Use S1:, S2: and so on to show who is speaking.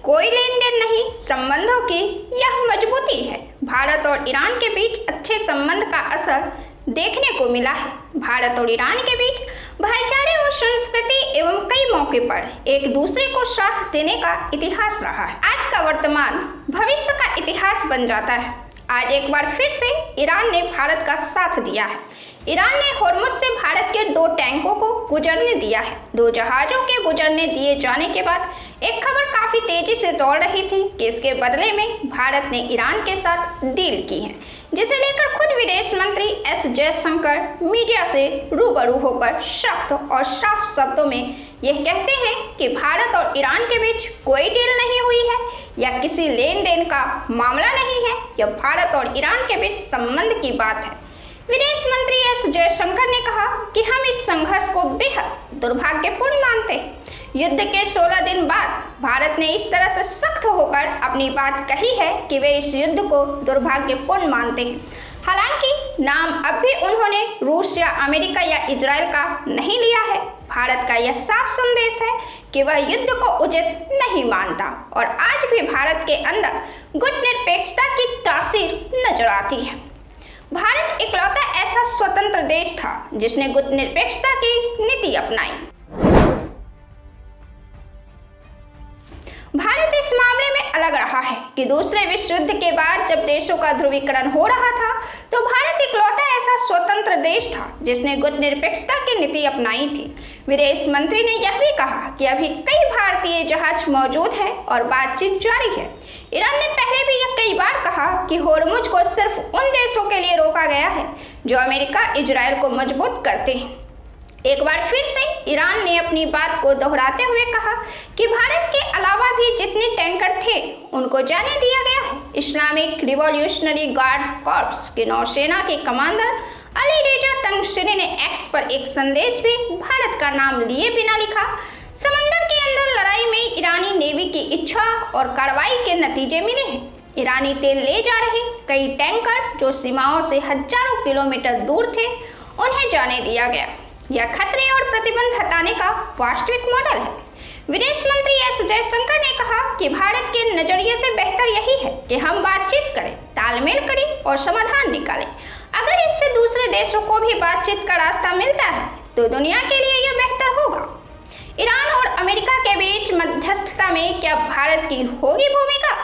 S1: कोई लेन देन नहीं, संबंधों की यह मजबूती है। भारत और ईरान के बीच अच्छे संबंध का असर देखने को मिला है। भारत और ईरान के बीच भाईचारे और संस्कृति एवं कई मौके पर एक दूसरे को साथ देने का इतिहास रहा है। आज का वर्तमान भविष्य का इतिहास बन जाता है। आज एक बार फिर से ईरान ने भारत का साथ दिया है। ईरान ने होर्मुज से भारत के 2 टैंकों को गुजरने दिया है। 2 जहाजों के गुजरने दिए जाने के बाद एक खबर काफी तेजी से दौड़ रही थी कि इसके बदले में भारत ने ईरान के साथ डील की है, जिसे लेकर खुद विदेश मंत्री एस जयशंकर मीडिया से रूबरू होकर सख्त और साफ शब्दों में यह कहते हैं कि भारत और ईरान के बीच कोई डील नहीं हुई है या किसी लेन देन का मामला नहीं है। यह भारत और ईरान के बीच संबंध की बात है। विदेश मंत्री एस जयशंकर ने कहा कि हम इस संघर्ष को बेहद दुर्भाग्यपूर्ण मानते हैं। युद्ध के 16 दिन बाद भारत ने इस तरह से सख्त होकर अपनी बात कही है कि वे इस युद्ध को दुर्भाग्यपूर्ण मानते हैं। हालांकि नाम अब भी उन्होंने रूस या अमेरिका या इजराइल का नहीं लिया है। भारत का यह साफ संदेश है कि वह युद्ध को उचित नहीं मानता और आज भी भारत के अंदर गुटनिरपेक्षता की तासीर नजर आती है। भारत इकलौता ऐसा स्वतंत्र देश था जिसने गुटनिरपेक्षता की नीति अपनाई। भारत इस मामले में अलग रहा है कि दूसरे विश्व युद्ध के बाद जब देशों का ध्रुवीकरण हो रहा था तो भारत इकलौता ऐसा स्वतंत्र देश था जिसने गुटनिरपेक्षता की नीति अपनाई थी। विदेश मंत्री ने यह भी कहा कि अभी कई भारतीय जहाज मौजूद हैं और बातचीत जारी है। ईरान ने पहले भी यह कई बार कहा कि होर्मुज को सिर्फ उन देशों के लिए रोका गया है जो अमेरिका इजराइल को मजबूत करते हैं। एक बार फिर से ईरान ने अपनी बात को दोहराते हुए कहा कि भारत के अलावा भी जितने टैंकर थे उनको जाने दिया गया है। इस्लामिक रिवॉल्यूशनरी गार्ड कॉर्प्स के नौसेना के कमांडर अली रेजा तंगशरी ने एक्स पर एक संदेश भी भारत का नाम लिए बिना लिखा। समंदर के अंदर लड़ाई में ईरानी नेवी की इच्छा और कार्रवाई के नतीजे मिले हैं। ईरानी तेल ले जा रहे कई टैंकर जो सीमाओं से हजारों किलोमीटर दूर थे उन्हें जाने दिया गया। यह खतरे और प्रतिबंध हटाने का वास्तविक मॉडल है। विदेश मंत्री एस जयशंकर ने कहा कि भारत के नजरिए से बेहतर यही है कि हम बातचीत करें, तालमेल करें और समाधान निकालें। अगर इससे दूसरे देशों को भी बातचीत का रास्ता मिलता है तो दुनिया के लिए यह बेहतर होगा। ईरान और अमेरिका के बीच मध्यस्थता में क्या भारत की होगी भूमिका?